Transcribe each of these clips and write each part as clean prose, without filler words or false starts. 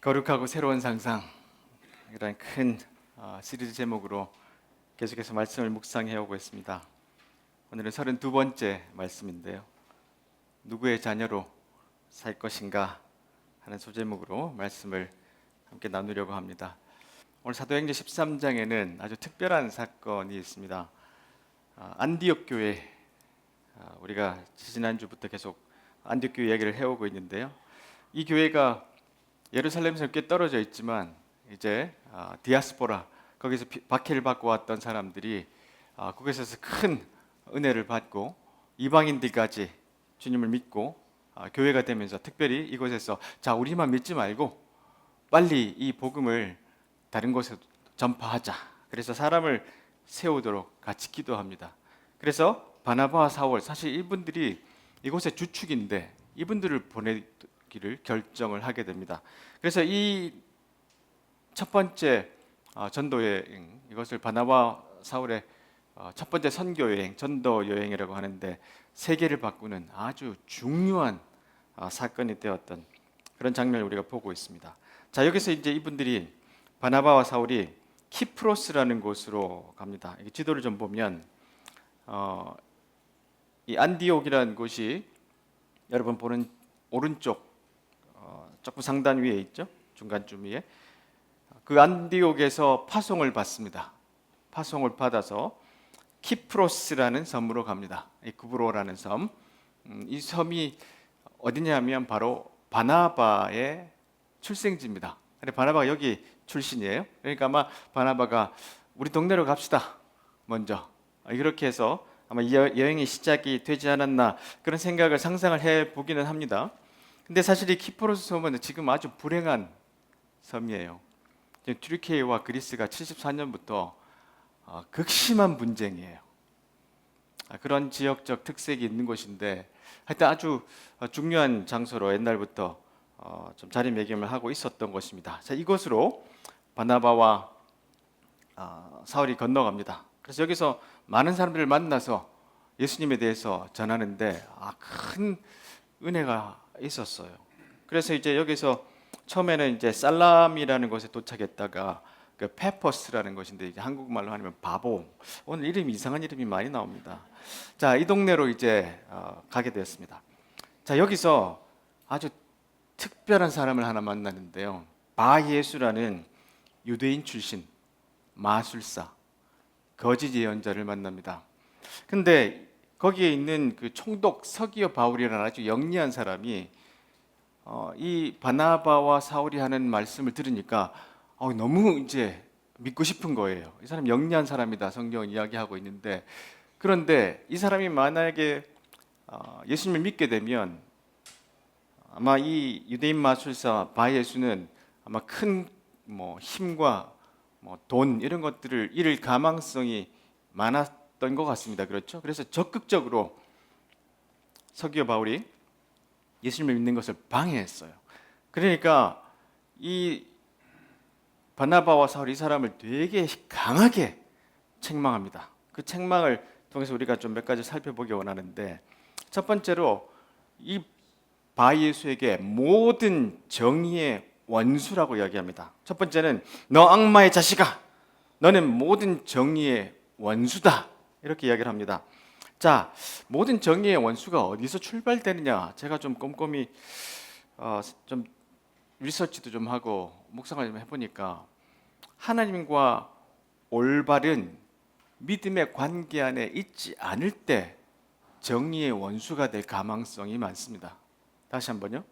거룩하고 새로운 상상, 이런 큰 시리즈 제목으로 계속해서 말씀을 묵상해 오고 있습니다. 오늘은 32번째 말씀인데요. 누구의 자녀로 살 것인가 하는 소제목으로 말씀을 함께 나누려고 합니다. 오늘 사도행전 13장에는 아주 특별한 사건이 있습니다. 안디옥 교회, 우리가 지난주부터 계속 안디옥 교회 이야기를 해오고 있는데요. 이 교회가 예루살렘에서 꽤 떨어져 있지만 이제 디아스포라, 거기서 박해를 받고 왔던 사람들이 그곳에서 큰 은혜를 받고 이방인들까지 주님을 믿고 교회가 되면서, 특별히 이곳에서 자, 우리만 믿지 말고 빨리 이 복음을 다른 곳에 전파하자, 그래서 사람을 세우도록 같이 기도합니다. 그래서 바나바와 사울, 사실 이분들이 이곳의 주축인데 이분들을 보내기를 결정을 하게 됩니다. 그래서 이 첫 번째 전도 여행, 이것을 바나바 사울의 첫 번째 선교 여행, 전도 여행이라고 하는데, 세계를 바꾸는 아주 중요한 사건이 되었던 그런 장면을 우리가 보고 있습니다. 자, 여기서 이제 이분들이, 바나바와 사울이 키프로스라는 곳으로 갑니다. 지도를 좀 보면 이 안디옥이라는 곳이 여러분 보는 오른쪽 조금 상단 위에 있죠? 중간쯤 위에. 그 안디옥에서 파송을 받습니다. 파송을 받아서 키프로스라는 섬으로 갑니다. 이 구브로라는 섬. 이 섬이 어디냐면 바로 바나바의 출생지입니다. 바나바가 여기 출신이에요. 그러니까 아마 바나바가 우리 동네로 갑시다, 먼저 이렇게 해서 아마 여행이 시작이 되지 않았나, 그런 생각을 상상을 해보기는 합니다. 근데 사실 이 키프로스 섬은 지금 아주 불행한 섬이에요. 튀르키예와 그리스가 74년부터 극심한 분쟁이에요. 그런 지역적 특색이 있는 곳인데, 하여튼 아주 중요한 장소로 옛날부터 좀 자리매김을 하고 있었던 곳입니다. 자, 이곳으로 바나바와 사울이 건너갑니다. 그래서 여기서 많은 사람들을 만나서 예수님에 대해서 전하는데 큰 은혜가 있었어요. 그래서 이제 여기서 처음에는 이제 살람이라는 곳에 도착했다가 그 페퍼스라는 곳인데, 이제 한국말로 하면 바보. 오늘 이름이 이상한 이름이 많이 나옵니다. 자, 이 동네로 이제 가게 되었습니다. 자, 여기서 아주 특별한 사람을 하나 만나는데요. 바예수라는 유대인 출신 마술사, 거짓 예언자를 만납니다. 근데 거기에 있는 그 총독 서기어 바울이라는 아주 영리한 사람이 이 바나바와 사울이 하는 말씀을 들으니까 너무 이제 믿고 싶은 거예요. 이 사람 영리한 사람이다, 성경은 이야기하고 있는데. 그런데 이 사람이 만약에 예수님을 믿게 되면 아마 이 유대인 마술사 바예수는 아마 큰 힘과 돈, 이런 것들을 잃을 가망성이 많았던 것 같습니다. 그렇죠? 그래서 적극적으로 서기어 바울이 예수님을 믿는 것을 방해했어요. 그러니까 이 바나바와 사울, 이 사람을 되게 강하게 책망합니다. 그 책망을 통해서 우리가 좀 몇 가지 살펴보기 원하는데, 첫 번째로 이 바예수에게 모든 정의의 원수라고 이야기합니다. 첫 번째는 너 악마의 자식아, 너는 모든 정의의 원수다, 이렇게 이야기를 합니다. 자, 모든 정의의 원수가 어디서 출발되느냐, 제가 좀 꼼꼼히 좀 리서치도 좀 하고 묵상을 좀 해보니까, 하나님과 올바른 믿음의 관계 안에 있지 않을 때 정의의 원수가 될 가망성이 많습니다. 다시 한번요.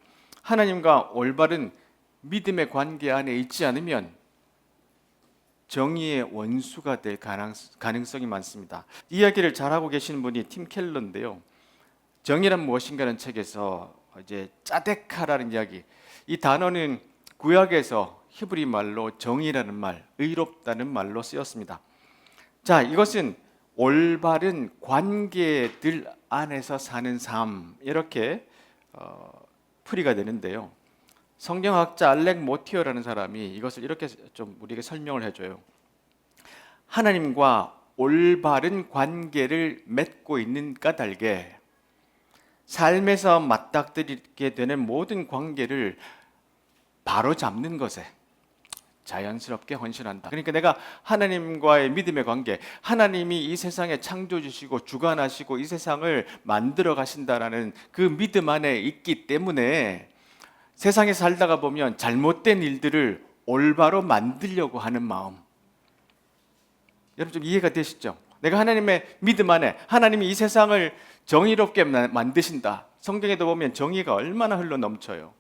하나님과 올바른 믿음의 관계 안에 있지 않으면 정의의 원수가 될 가능성이 많습니다. 이야기를 잘하고 계시는 분이 팀 켈러인데요. 정의란 무엇인가라는 책에서 이제 짜데카라는 이야기, 이 단어는 구약에서 히브리 말로 정의라는 말, 의롭다는 말로 쓰였습니다. 자, 이것은 올바른 관계들 안에서 사는 삶, 이렇게 풀이가 되는데요. 성경학자 알렉 모티어라는 사람이 이것을 이렇게 좀 우리에게 설명을 해줘요. 하나님과 올바른 관계를 맺고 있는 까닭에 삶에서 맞닥뜨리게 되는 모든 관계를 바로 잡는 것에 자연스럽게 헌신한다. 그러니까 내가 하나님과의 믿음의 관계, 하나님이 이 세상에 창조주시고 주관하시고 이 세상을 만들어 가신다라는 그 믿음 안에 있기 때문에 세상에 살다가 보면 잘못된 일들을 올바로 만들려고 하는 마음, 여러분 좀 이해가 되시죠? 내가 하나님의 믿음 안에 하나님이 이 세상을 정의롭게 만드신다. 성경에도 보면 정의가 얼마나 흘러 넘쳐요.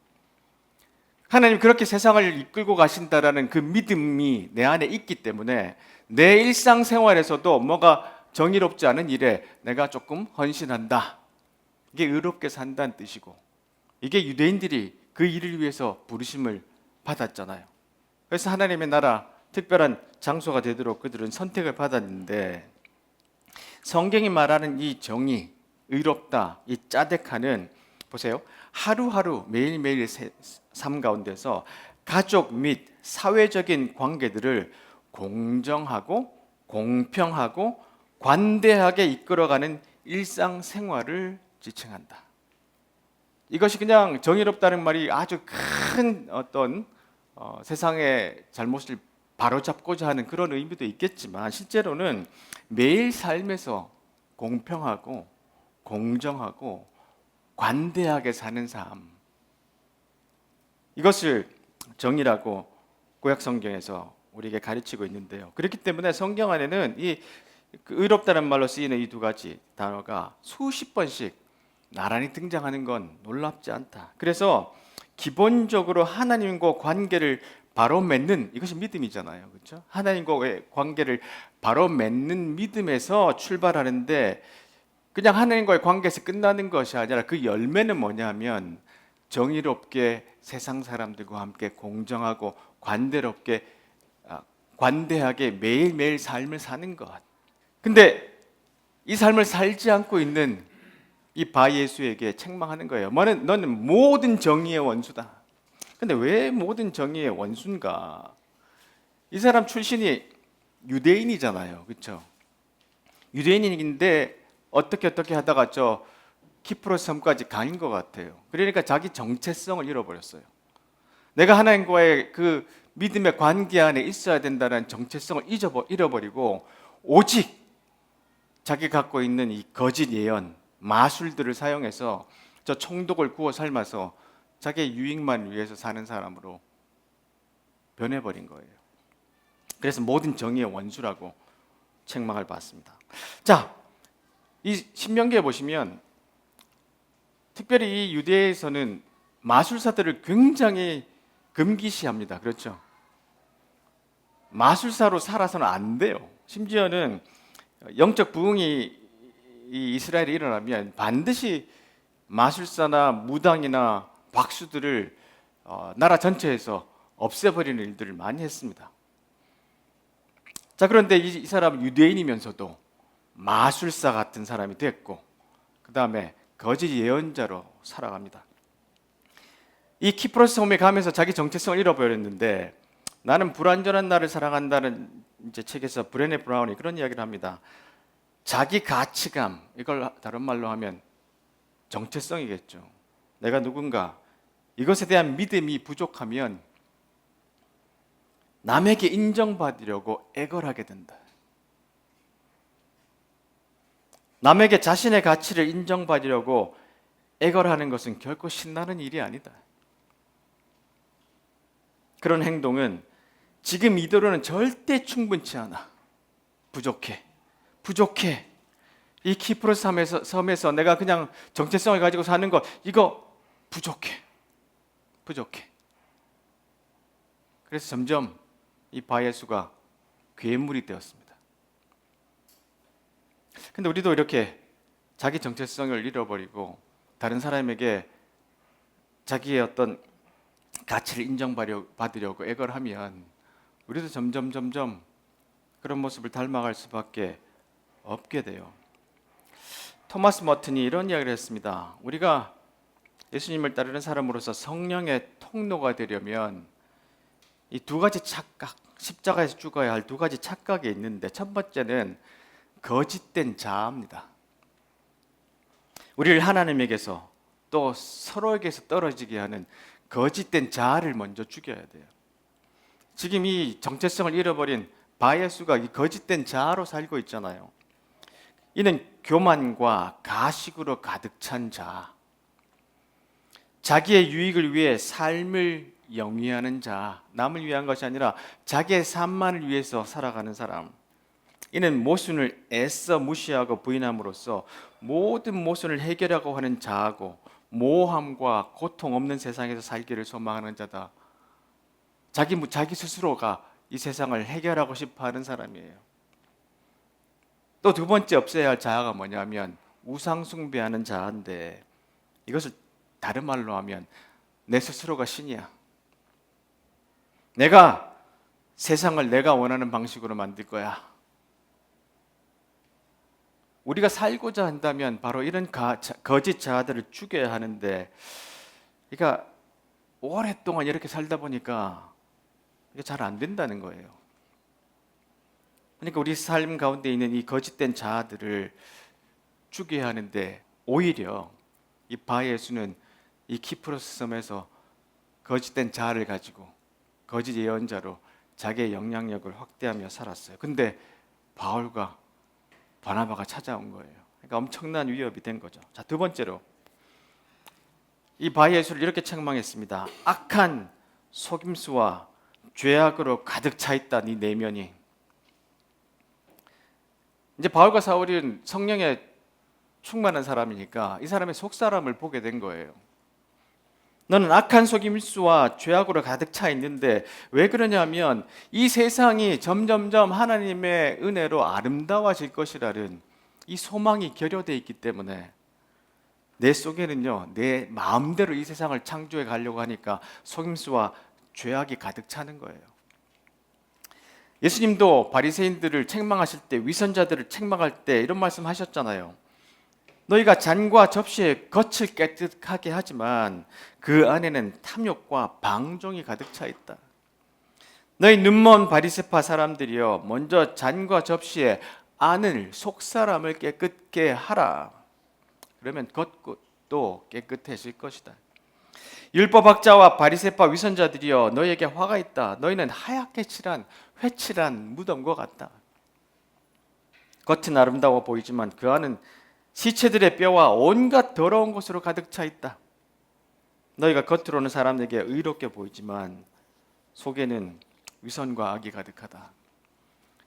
하나님 그렇게 세상을 이끌고 가신다라는 그 믿음이 내 안에 있기 때문에 내 일상생활에서도 뭐가 정의롭지 않은 일에 내가 조금 헌신한다. 이게 의롭게 산다는 뜻이고, 이게 유대인들이 그 일을 위해서 부르심을 받았잖아요. 그래서 하나님의 나라 특별한 장소가 되도록 그들은 선택을 받았는데, 성경이 말하는 이 정의, 의롭다, 이 짜데카는 보세요. 하루하루 매일매일 삶 가운데서 가족 및 사회적인 관계들을 공정하고 공평하고 관대하게 이끌어가는 일상생활을 지칭한다. 이것이 그냥 정의롭다는 말이 아주 큰 어떤 세상의 잘못을 바로잡고자 하는 그런 의미도 있겠지만, 실제로는 매일 삶에서 공평하고 공정하고 관대하게 사는 삶, 이것을 정의라고 구약 성경에서 우리에게 가르치고 있는데요. 그렇기 때문에 성경 안에는 이 의롭다는 말로 쓰이는 이 두 가지 단어가 수십 번씩 나란히 등장하는 건 놀랍지 않다. 그래서 기본적으로 하나님과 관계를 바로 맺는, 이것이 믿음이잖아요. 그렇죠? 하나님과의 관계를 바로 맺는 믿음에서 출발하는데, 그냥 하나님과의 관계에서 끝나는 것이 아니라 그 열매는 뭐냐면 정의롭게 세상 사람들과 함께 공정하고 관대하게 매일매일 삶을 사는 것. 근데 이 삶을 살지 않고 있는 이 바예수에게 책망하는 거예요. 너는 모든 정의의 원수다. 근데 왜 모든 정의의 원수인가? 이 사람 출신이 유대인이잖아요. 그렇죠? 유대인인데 어떻게 하다가 저 키프로스 섬까지 가인 것 같아요. 그러니까 자기 정체성을 잃어버렸어요. 내가 하나님과의 그 믿음의 관계 안에 있어야 된다는 정체성을 잃어버리고 오직 자기 갖고 있는 이 거짓 예언, 마술들을 사용해서 저 총독을 구워 삶아서 자기의 유익만 위해서 사는 사람으로 변해버린 거예요. 그래서 모든 정의의 원수라고 책망을 받습니다. 자, 이 신명기에 보시면 특별히 이 유대에서는 마술사들을 굉장히 금기시합니다. 그렇죠? 마술사로 살아서는 안 돼요. 심지어는 영적 부흥이 이 이스라엘에 일어나면 반드시 마술사나 무당이나 박수들을 나라 전체에서 없애버리는 일들을 많이 했습니다. 자, 그런데 이 사람은 유대인이면서도 마술사 같은 사람이 됐고, 그 다음에 거짓 예언자로 살아갑니다. 이 키프로스 섬에 가면서 자기 정체성을 잃어버렸는데, 나는 불완전한 나를 사랑한다는 이제 책에서 브레네 브라운이 그런 이야기를 합니다. 자기 가치감, 이걸 다른 말로 하면 정체성이겠죠. 내가 누군가, 이것에 대한 믿음이 부족하면 남에게 인정받으려고 애걸하게 된다. 남에게 자신의 가치를 인정받으려고 애걸하는 것은 결코 신나는 일이 아니다. 그런 행동은 지금 이대로는 절대 충분치 않아. 부족해. 이 키프로스 섬에서 내가 그냥 정체성을 가지고 사는 것, 이거 부족해. 그래서 점점 이 바예수가 괴물이 되었습니다. 근데 우리도 이렇게 자기 정체성을 잃어버리고 다른 사람에게 자기의 어떤 가치를 인정받으려고 애걸하면 우리도 점점 그런 모습을 닮아갈 수밖에 없게 돼요. 토마스 머튼이 이런 이야기를 했습니다. 우리가 예수님을 따르는 사람으로서 성령의 통로가 되려면 이 두 가지 착각, 십자가에서 죽어야 할 두 가지 착각이 있는데, 첫 번째는 거짓된 자아입니다. 우리를 하나님에게서 또 서로에게서 떨어지게 하는 거짓된 자아를 먼저 죽여야 돼요. 지금 이 정체성을 잃어버린 바예수가 이 거짓된 자아로 살고 있잖아요. 이는 교만과 가식으로 가득 찬 자, 자기의 유익을 위해 삶을 영위하는 자, 남을 위한 것이 아니라 자기의 삶만을 위해서 살아가는 사람. 이는 모순을 애써 무시하고 부인함으로써 모든 모순을 해결하고 하는 자하고 모함과 고통 없는 세상에서 살기를 소망하는 자다. 자기 스스로가 이 세상을 해결하고 싶어하는 사람이에요. 또 두 번째 없애야 할 자아가 뭐냐면 우상 숭배하는 자아인데, 이것을 다른 말로 하면 내 스스로가 신이야. 내가 세상을 내가 원하는 방식으로 만들 거야. 우리가 살고자 한다면 바로 이런 거짓 자아들을 죽여야 하는데, 그러니까 오랫동안 이렇게 살다 보니까 이게 잘 안 된다는 거예요. 그러니까 우리 삶 가운데 있는 이 거짓된 자아들을 죽여야 하는데, 오히려 이 바예수는 이 키프로스 섬에서 거짓된 자아를 가지고 거짓 예언자로 자기의 영향력을 확대하며 살았어요. 근데 바울과 바나바가 찾아온 거예요. 그러니까 엄청난 위협이 된 거죠. 자, 두 번째로 이 바예수를 이렇게 책망했습니다. 악한 속임수와 죄악으로 가득 차 있다, 네 내면이. 이제 바울과 사울은 성령에 충만한 사람이니까 이 사람의 속사람을 보게 된 거예요. 너는 악한 속임수와 죄악으로 가득 차 있는데 왜 그러냐면 이 세상이 점점점 하나님의 은혜로 아름다워질 것이라는 이 소망이 결여되어 있기 때문에 내 속에는요, 내 마음대로 이 세상을 창조해 가려고 하니까 속임수와 죄악이 가득 차는 거예요. 예수님도 바리새인들을 책망하실 때, 위선자들을 책망할 때 이런 말씀하셨잖아요. 너희가 잔과 접시에 겉을 깨끗하게 하지만 그 안에는 탐욕과 방종이 가득 차 있다. 너희 눈먼 바리새파 사람들이여, 먼저 잔과 접시에 안을, 속사람을 깨끗게 하라. 그러면 겉도 깨끗해질 것이다. 율법학자와 바리새파 위선자들이여, 너희에게 화가 있다. 너희는 하얗게 칠한 회칠한 무덤과 같다. 겉은 아름다워 보이지만 그 안은 시체들의 뼈와 온갖 더러운 것으로 가득 차 있다. 너희가 겉으로는 사람에게 의롭게 보이지만 속에는 위선과 악이 가득하다.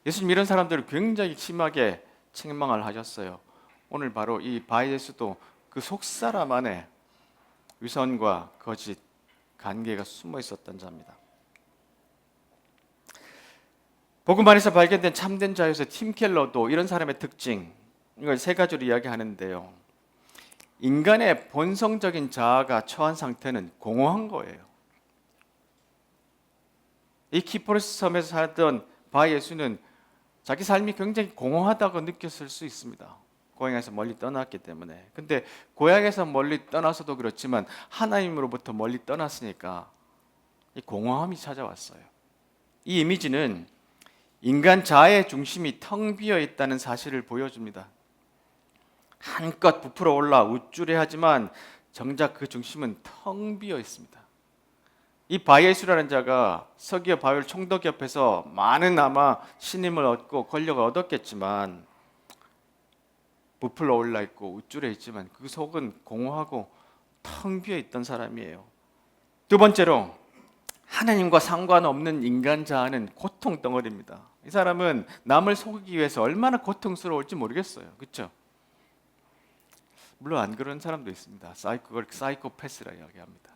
예수님 이런 사람들을 굉장히 심하게 책망을 하셨어요. 오늘 바로 이 바예수도 그 속사람 안에 위선과 거짓, 관계가 숨어 있었던 자입니다. 복음 안에서 발견된 참된 자에서 팀 켈러도 이런 사람의 특징, 이걸 세 가지로 이야기하는데요. 인간의 본성적인 자아가 처한 상태는 공허한 거예요. 이 키프로스 섬에서 살던 바예수는 자기 삶이 굉장히 공허하다고 느꼈을 수 있습니다. 고향에서 멀리 떠났기 때문에. 근데 고향에서 멀리 떠나서도 그렇지만 하나님으로부터 멀리 떠났으니까 이 공허함이 찾아왔어요. 이 이미지는 인간 자아의 중심이 텅 비어 있다는 사실을 보여줍니다. 한껏 부풀어 올라 우쭐해하지만 정작 그 중심은 텅 비어 있습니다. 이 바예수라는 자가 서기어 바울 총독 옆에서 많은 아마 신임을 얻고 권력을 얻었겠지만 부풀어 올라 있고 우쭐해 있지만 그 속은 공허하고 텅 비어 있던 사람이에요. 두 번째로 하나님과 상관없는 인간 자아는 고통 덩어리입니다. 이 사람은 남을 속이기 위해서 얼마나 고통스러울지 모르겠어요. 그렇죠? 물론 안 그런 사람도 있습니다. 그걸 사이코패스라 이야기합니다.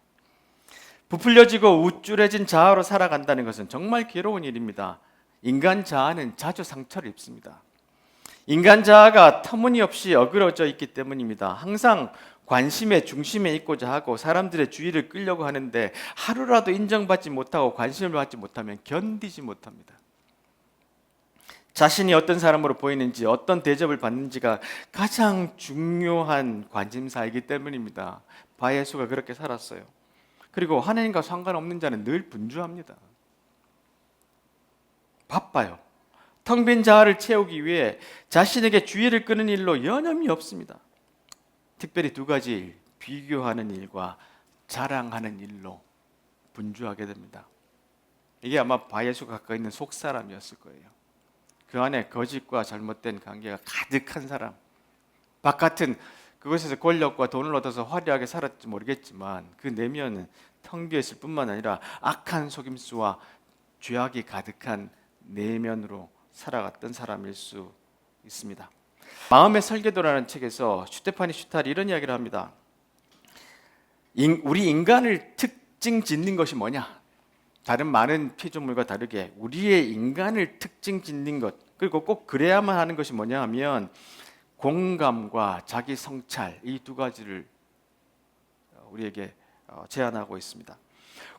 부풀려지고 우쭐해진 자아로 살아간다는 것은 정말 괴로운 일입니다. 인간 자아는 자주 상처를 입습니다. 인간 자아가 터무니없이 어그러져 있기 때문입니다. 항상 관심의 중심에 있고자 하고 사람들의 주의를 끌려고 하는데 하루라도 인정받지 못하고 관심을 받지 못하면 견디지 못합니다. 자신이 어떤 사람으로 보이는지, 어떤 대접을 받는지가 가장 중요한 관심사이기 때문입니다. 바예수가 그렇게 살았어요. 그리고 하나님과 상관없는 자는 늘 분주합니다. 바빠요. 텅 빈 자아를 채우기 위해 자신에게 주의를 끄는 일로 여념이 없습니다. 특별히 두 가지 일, 비교하는 일과 자랑하는 일로 분주하게 됩니다. 이게 아마 바예수가 갖고 있는 속사람이었을 거예요. 그 안에 거짓과 잘못된 관계가 가득한 사람. 바깥은 그것에서 권력과 돈을 얻어서 화려하게 살았지 모르겠지만 그 내면은 텅 비어 있을 뿐만 아니라 악한 속임수와 죄악이 가득한 내면으로 살아갔던 사람일 수 있습니다. 마음의 설계도라는 책에서 슈테파니 슈탈이 이런 이야기를 합니다. 우리 인간을 특징 짓는 것이 뭐냐? 다른 많은 피조물과 다르게 우리의 인간을 특징 짓는 것, 그리고 꼭 그래야만 하는 것이 뭐냐 하면 공감과 자기 성찰, 이 두 가지를 우리에게 제안하고 있습니다.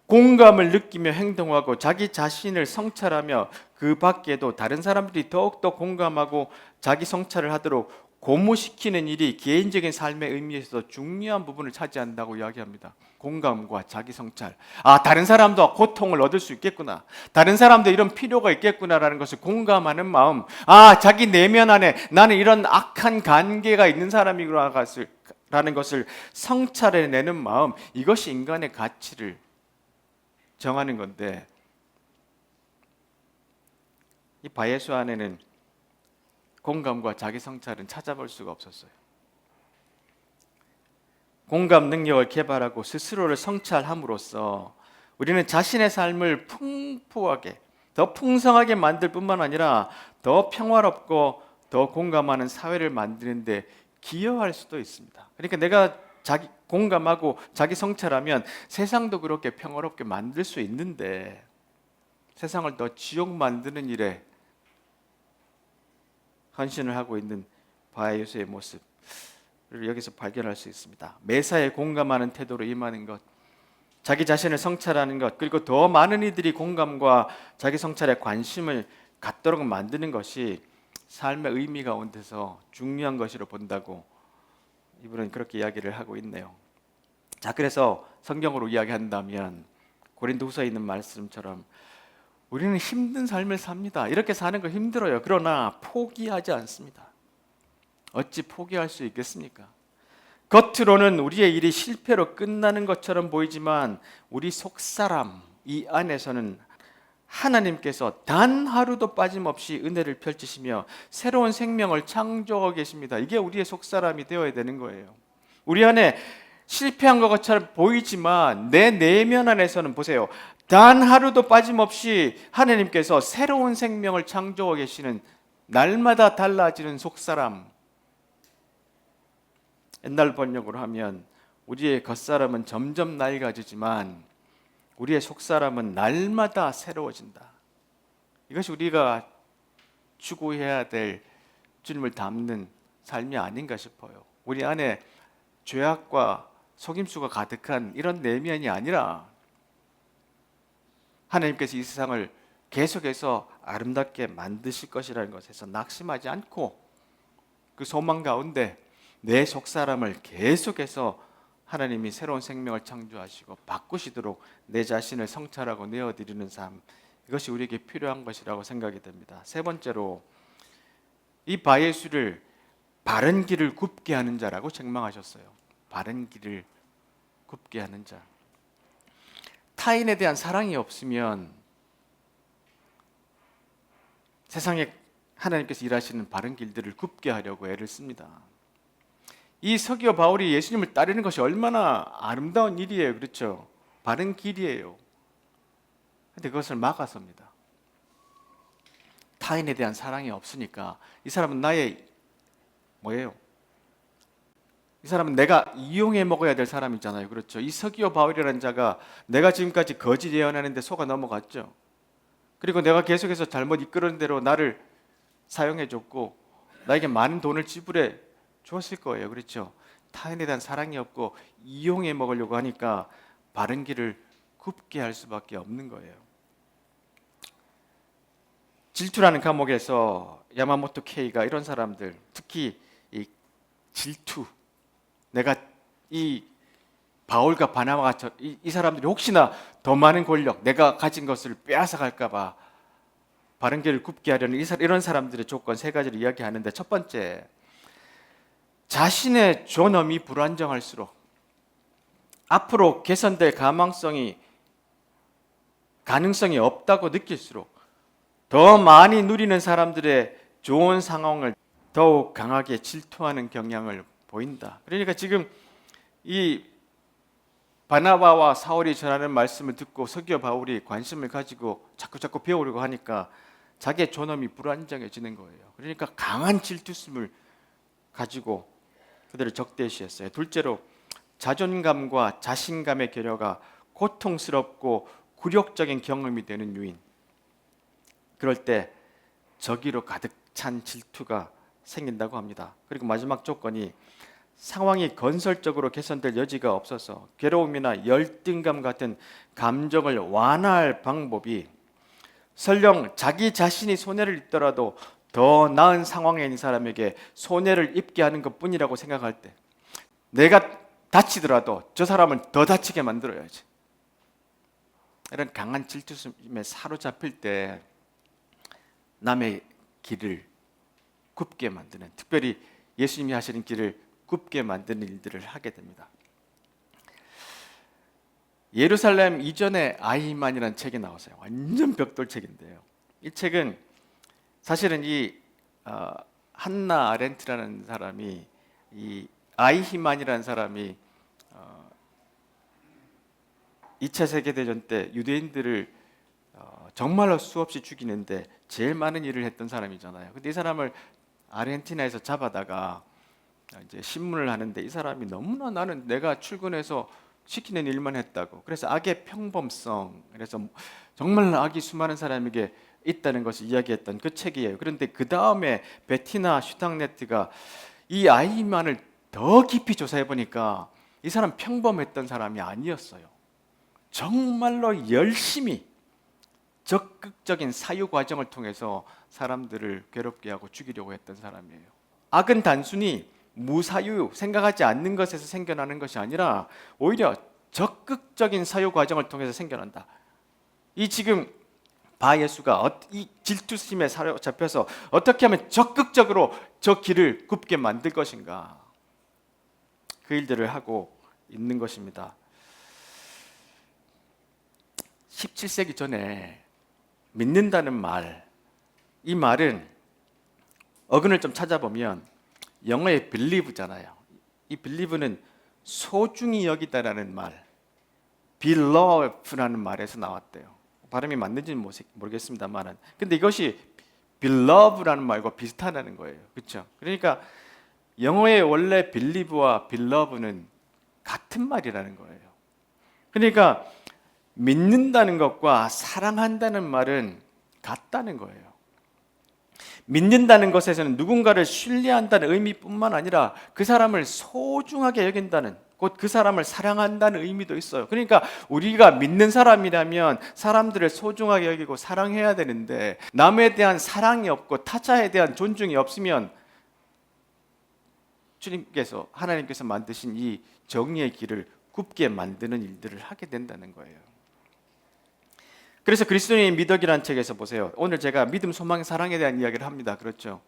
공감을 느끼며 행동하고 자기 자신을 성찰하며 그 밖에도 다른 사람들이 더욱더 공감하고 자기 성찰을 하도록 고무시키는 일이 개인적인 삶의 의미에서 중요한 부분을 차지한다고 이야기합니다. 공감과 자기 성찰. 다른 사람도 고통을 얻을 수 있겠구나. 다른 사람도 이런 필요가 있겠구나라는 것을 공감하는 마음. 자기 내면 안에 나는 이런 악한 관계가 있는 사람이구나라는 것을 성찰해내는 마음. 이것이 인간의 가치를 정하는 건데, 이 바예수 안에는 공감과 자기 성찰은 찾아볼 수가 없었어요. 공감 능력을 개발하고 스스로를 성찰함으로써 우리는 자신의 삶을 풍부하게, 더 풍성하게 만들 뿐만 아니라 더 평화롭고 더 공감하는 사회를 만드는 데 기여할 수도 있습니다. 그러니까 내가 자기 공감하고 자기 성찰하면 세상도 그렇게 평화롭게 만들 수 있는데, 세상을 더 지옥 만드는 일에 헌신을 하고 있는 바예수의 모습을 여기서 발견할 수 있습니다. 매사에 공감하는 태도로 임하는 것, 자기 자신을 성찰하는 것, 그리고 더 많은 이들이 공감과 자기 성찰에 관심을 갖도록 만드는 것이 삶의 의미 가운데서 중요한 것으로 본다고 이분은 그렇게 이야기를 하고 있네요. 자, 그래서 성경으로 이야기한다면 고린도후서에 있는 말씀처럼 우리는 힘든 삶을 삽니다. 이렇게 사는 거 힘들어요. 그러나 포기하지 않습니다. 어찌 포기할 수 있겠습니까? 겉으로는 우리의 일이 실패로 끝나는 것처럼 보이지만 우리 속사람, 이 안에서는 하나님께서 단 하루도 빠짐없이 은혜를 펼치시며 새로운 생명을 창조하고 계십니다. 이게 우리의 속사람이 되어야 되는 거예요. 우리 안에 실패한 것처럼 보이지만 내 내면 안에서는 보세요. 단 하루도 빠짐없이 하나님께서 새로운 생명을 창조하고 계시는, 날마다 달라지는 속사람. 옛날 번역으로 하면 우리의 겉사람은 점점 낡아지지만 우리의 속사람은 날마다 새로워진다. 이것이 우리가 추구해야 될 주님을 닮는 삶이 아닌가 싶어요. 우리 안에 죄악과 속임수가 가득한 이런 내면이 아니라 하나님께서 이 세상을 계속해서 아름답게 만드실 것이라는 것에서 낙심하지 않고 그 소망 가운데 내 속사람을 계속해서 하나님이 새로운 생명을 창조하시고 바꾸시도록 내 자신을 성찰하고 내어드리는 삶, 이것이 우리에게 필요한 것이라고 생각이 됩니다. 세 번째로, 이 바예수를 바른 길을 굽게 하는 자라고 책망하셨어요. 바른 길을 굽게 하는 자. 타인에 대한 사랑이 없으면 세상에 하나님께서 일하시는 바른 길들을 굽게 하려고 애를 씁니다. 이 서기와 바울이 예수님을 따르는 것이 얼마나 아름다운 일이에요. 그렇죠? 바른 길이에요. 그런데 그것을 막아섭니다. 타인에 대한 사랑이 없으니까 이 사람은 나의 뭐예요? 이 사람은 내가 이용해 먹어야 될 사람이잖아요. 그렇죠? 이 서기와 바울이라는 자가 내가 지금까지 거짓 예언하는데 속아 넘어갔죠. 그리고 내가 계속해서 잘못 이끄는 대로 나를 사용해 줬고 나에게 많은 돈을 지불해 줬을 거예요. 그렇죠? 타인에 대한 사랑이 없고 이용해 먹으려고 하니까 바른 길을 굽게 할 수밖에 없는 거예요. 질투라는 과목에서 야마모토 케이가 이런 사람들, 특히 이 질투, 내가 이 바울과 바나바가 이 사람들이 혹시나 더 많은 권력, 내가 가진 것을 빼앗아 갈까 봐 바른 길을 굽게 하려는 이런 사람들의 조건 세 가지를 이야기하는데, 첫 번째, 자신의 존엄이 불안정할수록 앞으로 개선될 가망성이 가능성이 없다고 느낄수록 더 많이 누리는 사람들의 좋은 상황을 더욱 강하게 질투하는 경향을 보인다. 그러니까 지금 이 바나바와 사울이 전하는 말씀을 듣고 서기와 바울이 관심을 가지고 자꾸 배우려고 하니까 자기의 존엄이 불안정해지는 거예요. 그러니까 강한 질투심을 가지고 그들을 적대시했어요. 둘째로 자존감과 자신감의 결여가 고통스럽고 굴욕적인 경험이 되는 유인. 그럴 때 저기로 가득 찬 질투가 생긴다고 합니다. 그리고 마지막 조건이 상황이 건설적으로 개선될 여지가 없어서 괴로움이나 열등감 같은 감정을 완화할 방법이 설령 자기 자신이 손해를 입더라도 더 나은 상황에 있는 사람에게 손해를 입게 하는 것뿐이라고 생각할 때, 내가 다치더라도 저 사람을 더 다치게 만들어야지. 이런 강한 질투심에 사로잡힐 때 남의 길을 굽게 만드는, 특별히 예수님이 하시는 길을 굽게 만드는 일들을 하게 됩니다. 예루살렘 이전에 아히만이라는 책이 나왔어요. 완전 벽돌책인데요. 이 책은 사실은 이 한나 아렌트라는 사람이, 이 아히만이라는 사람이 2차 세계대전 때 유대인들을 정말로 수없이 죽이는데 제일 많은 일을 했던 사람이잖아요. 근데 이 사람을 아르헨티나에서 잡아다가 이제 신문을 하는데 이 사람이 너무나 나는 내가 출근해서 시키는 일만 했다고. 그래서 악의 평범성, 그래서 정말 악이 수많은 사람에게 있다는 것을 이야기했던 그 책이에요. 그런데 그 다음에 베티나 슈탕네트가 이 아이만을 더 깊이 조사해 보니까 이 사람 평범했던 사람이 아니었어요. 정말로 열심히 적극적인 사유 과정을 통해서 사람들을 괴롭게 하고 죽이려고 했던 사람이에요. 악은 단순히 무사유, 생각하지 않는 것에서 생겨나는 것이 아니라 오히려 적극적인 사유 과정을 통해서 생겨난다. 이 지금 바 예수가 이 질투심에 사로잡혀서 어떻게 하면 적극적으로 저 길을 굽게 만들 것인가, 그 일들을 하고 있는 것입니다. 17세기 전에 믿는다는 말, 이 말은 어근을 좀 찾아보면 영어의 believe잖아요. 이 believe는 소중히 여기다라는 말, belove라는 말에서 나왔대요. 발음이 맞는지는 모르겠습니다만, 근데 이것이 belove라는 말과 비슷하다는 거예요. 그렇죠? 그러니까 영어의 원래 believe와 belove는 같은 말이라는 거예요. 그러니까 믿는다는 것과 사랑한다는 말은 같다는 거예요. 믿는다는 것에서는 누군가를 신뢰한다는 의미뿐만 아니라 그 사람을 소중하게 여긴다는, 곧 그 사람을 사랑한다는 의미도 있어요. 그러니까 우리가 믿는 사람이라면 사람들을 소중하게 여기고 사랑해야 되는데, 남에 대한 사랑이 없고 타자에 대한 존중이 없으면 주님께서, 하나님께서 만드신 이 정의의 길을 굽게 만드는 일들을 하게 된다는 거예요. 그래서 그리스도인의 미덕이라는 책에서 보세요. 오늘 제가 믿음, 소망, 사랑에 대한 이야기를 합니다. 그렇죠?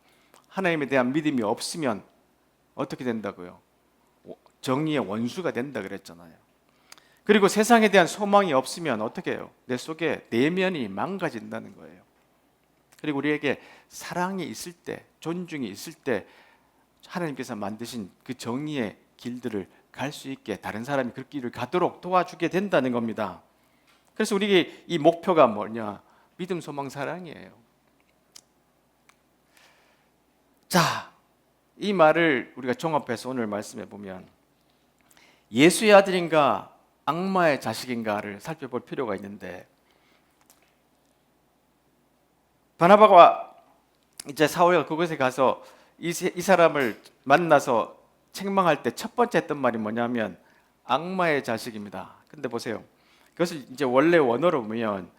하나님에 대한 믿음이 없으면 어떻게 된다고요? 정의의 원수가 된다 그랬잖아요. 그리고 세상에 대한 소망이 없으면 어떻게 해요? 내 속에 내면이 망가진다는 거예요. 그리고 우리에게 사랑이 있을 때, 존중이 있을 때 하나님께서 만드신 그 정의의 길들을 갈 수 있게, 다른 사람이 그 길을 가도록 도와주게 된다는 겁니다. 그래서 우리 이 목표가 뭐냐? 믿음, 소망, 사랑이에요. 자, 이 말을 우리가 종합해서 오늘 말씀해 보면 예수의 아들인가 악마의 자식인가를 살펴볼 필요가 있는데, 바나바가 이제 사울과 그곳에 가서 이 사람을 만나서 책망할 때 첫 번째 했던 말이 뭐냐면 악마의 자식입니다. 근데 보세요. 그것을 이제 원래 원어로 보면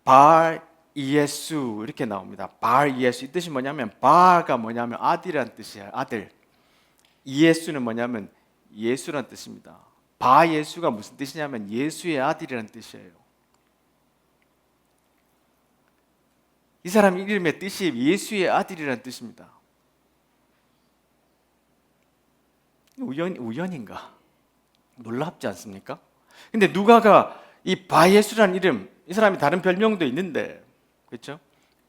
발 예수 이렇게 나옵니다. 발 예수, 이 뜻이 뭐냐면 바가 뭐냐면 아들이란 뜻이에요. 아들. 예수는 뭐냐면 예수란 뜻입니다. 바 예수가 무슨 뜻이냐면 예수의 아들이란 뜻이에요. 이 사람 이름의 뜻이 예수의 아들이란 뜻입니다. 우연인가? 놀랍지 않습니까? 근데 누가가 이 바예수라는 이름, 이 사람이 다른 별명도 있는데, 그렇죠?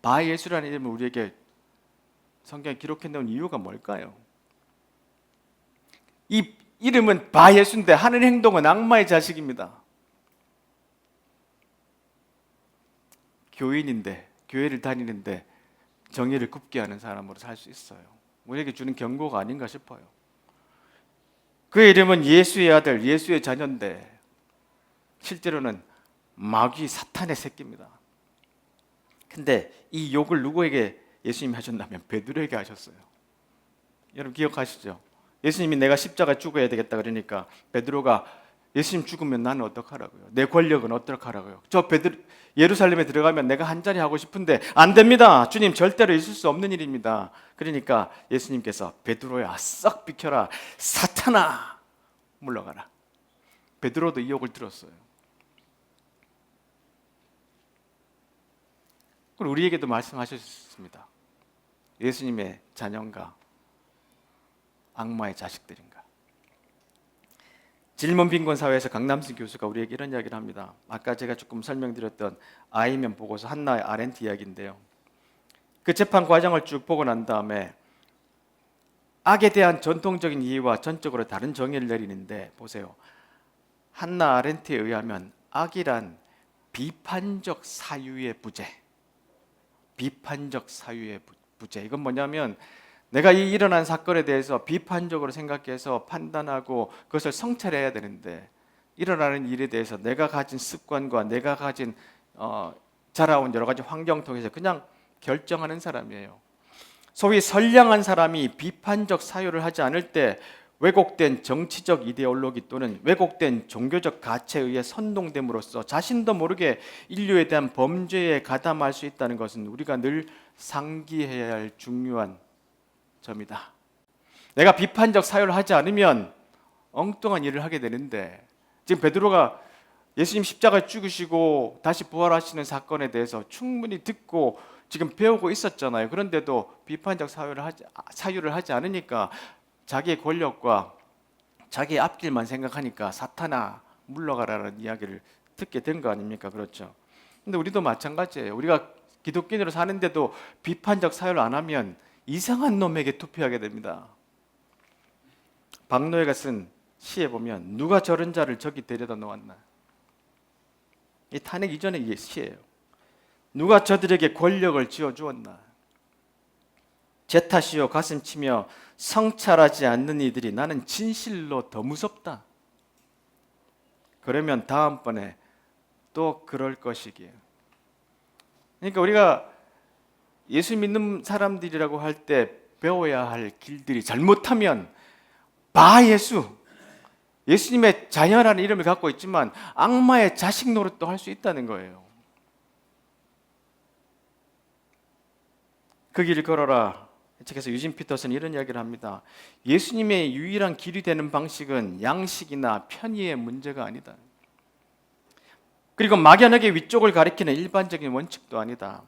바예수라는 이름을 우리에게 성경에 기록해 놓은 이유가 뭘까요? 이 이름은 바예수인데 하는 행동은 악마의 자식입니다. 교인인데, 교회를 다니는데 정의를 굽게 하는 사람으로 살 수 있어요. 우리에게 주는 경고가 아닌가 싶어요. 그의 이름은 예수의 아들, 예수의 자녀인데 실제로는 마귀 사탄의 새끼입니다. 근데 이 욕을 누구에게 예수님이 하셨냐면 베드로에게 하셨어요. 여러분 기억하시죠? 예수님이 내가 십자가에 죽어야 되겠다 그러니까 베드로가 예수님 죽으면 나는 어떡하라고요? 내 권력은 어떡하라고요? 저 예루살렘에 들어가면 내가 한 자리 하고 싶은데 안 됩니다. 주님 절대로 있을 수 없는 일입니다. 그러니까 예수님께서 베드로야 썩 비켜라. 사탄아 물러가라. 베드로도 이 욕을 들었어요. 그리고 우리에게도 말씀하셨습니다. 예수님의 자녀인가 악마의 자식들인가? 질문 빈곤 사회에서 강남순 교수가 우리에게 이런 이야기를 합니다. 아까 제가 조금 설명드렸던 아이면 보고서 한나 아렌트 이야기인데요. 그 재판 과정을 쭉 보고 난 다음에 악에 대한 전통적인 이해와 전적으로 다른 정의를 내리는데 보세요. 한나 아렌트에 의하면 악이란 비판적 사유의 부재. 비판적 사유의 부재. 이건 뭐냐면 내가 이 일어난 사건에 대해서 비판적으로 생각해서 판단하고 그것을 성찰해야 되는데 일어나는 일에 대해서 내가 가진 습관과 내가 가진 자라온 여러 가지 환경 통해서 그냥 결정하는 사람이에요. 소위 선량한 사람이 비판적 사유를 하지 않을 때 왜곡된 정치적 이데올로기 또는 왜곡된 종교적 가치에 의해 선동됨으로써 자신도 모르게 인류에 대한 범죄에 가담할 수 있다는 것은 우리가 늘 상기해야 할 중요한 점이다. 내가 비판적 사유를 하지 않으면 엉뚱한 일을 하게 되는데 지금 베드로가 예수님 십자가에 죽으시고 다시 부활하시는 사건에 대해서 충분히 듣고 지금 배우고 있었잖아요. 그런데도 비판적 사유를 하지 않으니까 자기의 권력과 자기의 앞길만 생각하니까 사탄아 물러가라는 이야기를 듣게 된 거 아닙니까? 그렇죠. 근데 우리도 마찬가지예요. 우리가 기독교인으로 사는데도 비판적 사유를 안 하면 이상한 놈에게 투표하게 됩니다. 박노해가 쓴 시에 보면 누가 저런 자를 저기 데려다 놓았나. 이 탄핵 이전의 시예요. 누가 저들에게 권력을 쥐어주었나. 제 탓이요 가슴치며 성찰하지 않는 이들이 나는 진실로 더 무섭다. 그러면 다음번에 또 그럴 것이기에. 그러니까 우리가 예수 믿는 사람들이라고 할 때 배워야 할 길들이 잘못하면 바예수, 예수님의 자녀라는 이름을 갖고 있지만 악마의 자식 노릇도 할 수 있다는 거예요. 그 길을 걸어라 책에서 유진 피터슨이 이런 이야기를 합니다. 예수님의 유일한 길이 되는 방식은 양식이나 편의의 문제가 아니다. 그리고 막연하게 위쪽을 가리키는 일반적인 원칙도 아니다.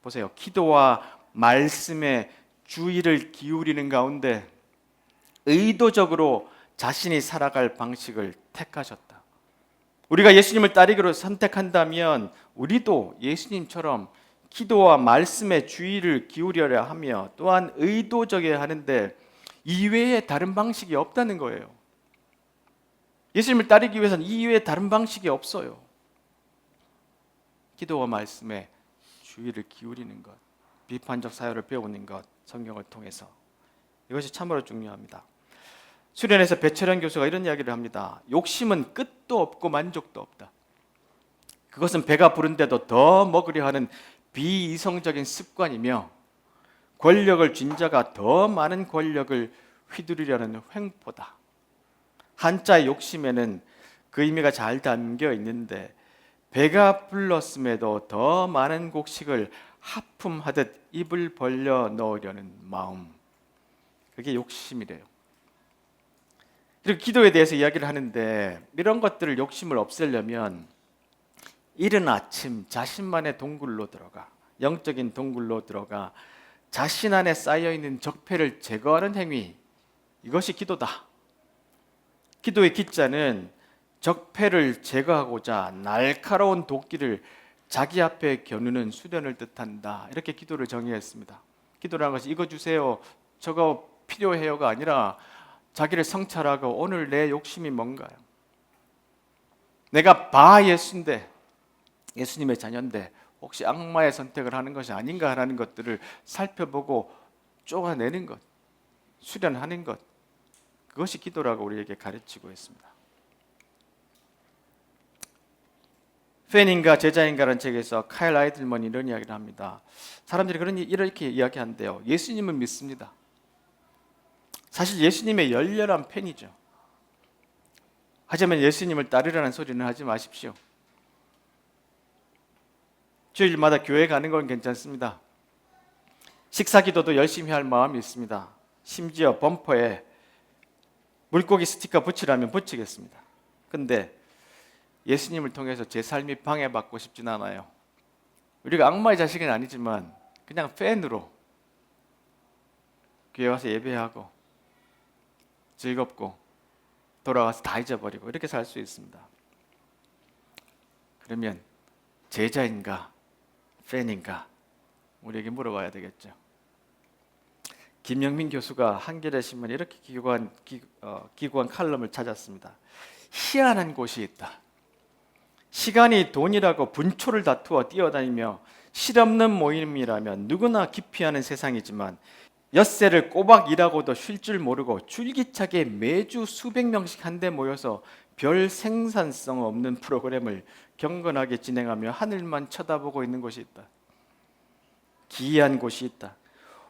보세요. 기도와 말씀에 주의를 기울이는 가운데 의도적으로 자신이 살아갈 방식을 택하셨다. 우리가 예수님을 따르기로 선택한다면 우리도 예수님처럼 기도와 말씀에 주의를 기울여야 하며 또한 의도적이어야 하는데 이외에 다른 방식이 없다는 거예요. 예수님을 따르기 위해서는 이외에 다른 방식이 없어요. 기도와 말씀에 주의를 기울이는 것, 비판적 사유를 배우는 것, 성경을 통해서 이것이 참으로 중요합니다. 수련에서 배철현 교수가 이런 이야기를 합니다. 욕심은 끝도 없고 만족도 없다. 그것은 배가 부른데도 더 먹으려 하는 비이성적인 습관이며 권력을 쥔 자가 더 많은 권력을 휘두르려는 횡포다. 한자의 욕심에는 그 의미가 잘 담겨 있는데 배가 불렀음에도 더 많은 곡식을 하품하듯 입을 벌려 넣으려는 마음, 그게 욕심이래요. 그리고 기도에 대해서 이야기를 하는데 이런 것들을 욕심을 없애려면 이른 아침 자신만의 동굴로 들어가, 영적인 동굴로 들어가 자신 안에 쌓여있는 적폐를 제거하는 행위, 이것이 기도다. 기도의 기자는 적폐를 제거하고자 날카로운 도끼를 자기 앞에 겨누는 수련을 뜻한다. 이렇게 기도를 정의했습니다. 기도라는 것이 이거 주세요, 저거 필요해요가 아니라 자기를 성찰하고 오늘 내 욕심이 뭔가요? 내가 예수인데, 예수님의 자녀인데 혹시 악마의 선택을 하는 것이 아닌가라는 것들을 살펴보고 쪼아내는 것, 수련하는 것, 그것이 기도라고 우리에게 가르치고 있습니다. 팬인가 제자인가라는 책에서 카일 아이들먼이 이런 이야기를 합니다. 사람들이 이렇게 이야기한대요. 예수님은 믿습니다. 사실 예수님의 열렬한 팬이죠. 하지만 예수님을 따르라는 소리는 하지 마십시오. 주일마다 교회 가는 건 괜찮습니다. 식사기도도 열심히 할 마음이 있습니다. 심지어 범퍼에 물고기 스티커 붙이라면 붙이겠습니다. 근데 예수님을 통해서 제 삶이 방해받고 싶진 않아요. 우리가 악마의 자식은 아니지만 그냥 팬으로 교회 와서 예배하고 즐겁고 돌아와서 다 잊어버리고 이렇게 살 수 있습니다. 그러면 제자인가 팬인가 우리에게 물어봐야 되겠죠. 김영민 교수가 한겨레 신문에 이렇게 기고한 칼럼을 찾았습니다. 희한한 곳이 있다. 시간이 돈이라고 분초를 다투어 뛰어다니며 실없는 모임이라면 누구나 기피하는 세상이지만 엿새를 꼬박 일하고도 쉴 줄 모르고 줄기차게 매주 수백 명씩 한데 모여서 별 생산성 없는 프로그램을 경건하게 진행하며 하늘만 쳐다보고 있는 곳이 있다. 기이한 곳이 있다.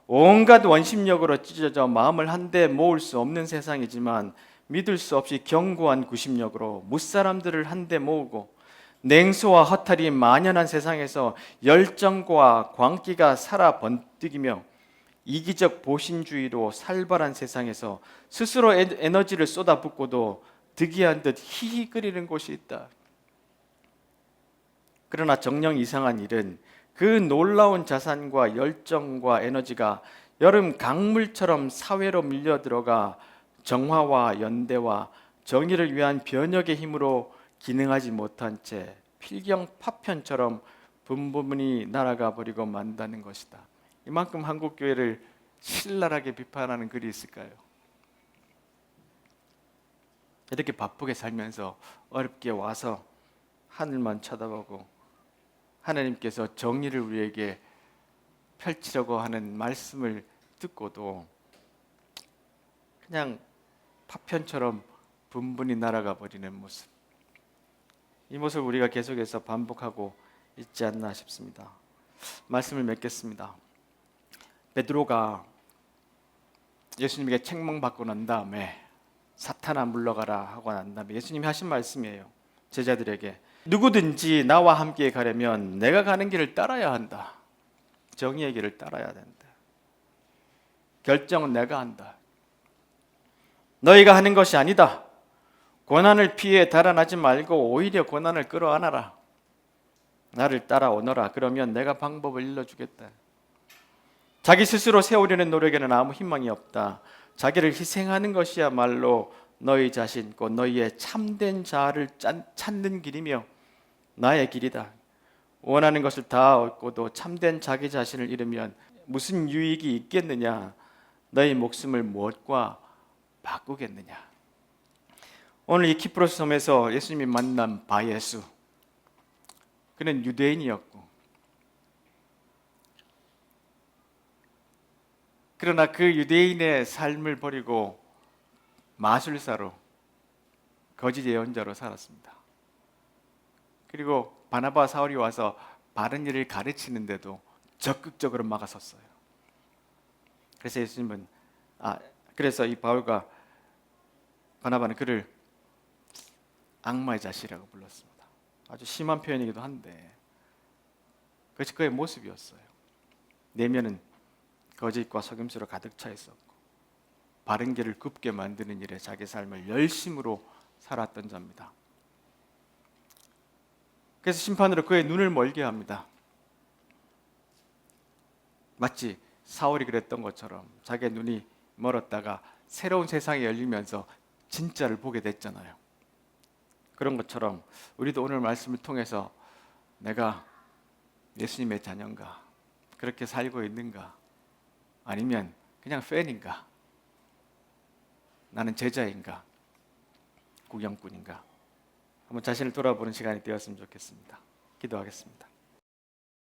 온갖 원심력으로 찢어져 마음을 한데 모을 수 없는 세상이지만 믿을 수 없이 견고한 구심력으로 무사람들을 한데 모으고 냉소와 허탈이 만연한 세상에서 열정과 광기가 살아 번뜩이며 이기적 보신주의로 살벌한 세상에서 스스로 에너지를 쏟아붓고도 득이한 듯 히히거리는 곳이 있다. 그러나 정녕 이상한 일은 그 놀라운 자산과 열정과 에너지가 여름 강물처럼 사회로 밀려들어가 정화와 연대와 정의를 위한 변혁의 힘으로 기능하지 못한 채 필경 파편처럼 분분히 날아가 버리고 만다는 것이다. 이만큼 한국 교회를 신랄하게 비판하는 글이 있을까요? 이렇게 바쁘게 살면서 어렵게 와서 하늘만 쳐다보고 하나님께서 정의를 우리에게 펼치려고 하는 말씀을 듣고도 그냥 파편처럼 분분히 날아가 버리는 모습, 이 모습을 우리가 계속해서 반복하고 있지 않나 싶습니다. 말씀을 맺겠습니다. 베드로가 예수님에게 책망받고 난 다음에 사탄아 물러가라 하고 난 다음에 예수님이 하신 말씀이에요. 제자들에게 누구든지 나와 함께 가려면 내가 가는 길을 따라야 한다. 정의의 길을 따라야 된다. 결정은 내가 한다. 너희가 하는 것이 아니다. 고난을 피해 달아나지 말고 오히려 고난을 끌어안아라. 나를 따라오너라. 그러면 내가 방법을 일러주겠다. 자기 스스로 세우려는 노력에는 아무 희망이 없다. 자기를 희생하는 것이야말로 너희 자신 곧 너희의 참된 자아를 찾는 길이며 나의 길이다. 원하는 것을 다 얻고도 참된 자기 자신을 잃으면 무슨 유익이 있겠느냐? 너희 목숨을 무엇과 바꾸겠느냐? 오늘 이 키프로스 섬에서 예수님이 만난 바예수, 그는 유대인이었고 그러나 그 유대인의 삶을 버리고 마술사로 거짓 예언자로 살았습니다. 그리고 바나바 사울이 와서 바른 일을 가르치는데도 적극적으로 막아섰어요. 그래서 예수님은 그래서 이 바울과 바나바는 그를 악마의 자식이라고 불렀습니다. 아주 심한 표현이기도 한데 그것이 그의 모습이었어요. 내면은 거짓과 속임수로 가득 차 있었고 바른 길을 굽게 만드는 일에 자기 삶을 열심으로 살았던 자입니다. 그래서 심판으로 그의 눈을 멀게 합니다. 마치 사울이 그랬던 것처럼 자기의 눈이 멀었다가 새로운 세상이 열리면서 진짜를 보게 됐잖아요. 그런 것처럼 우리도 오늘 말씀을 통해서 내가 예수님의 자녀인가? 그렇게 살고 있는가? 아니면 그냥 팬인가? 나는 제자인가? 구경꾼인가? 한번 자신을 돌아보는 시간이 되었으면 좋겠습니다. 기도하겠습니다.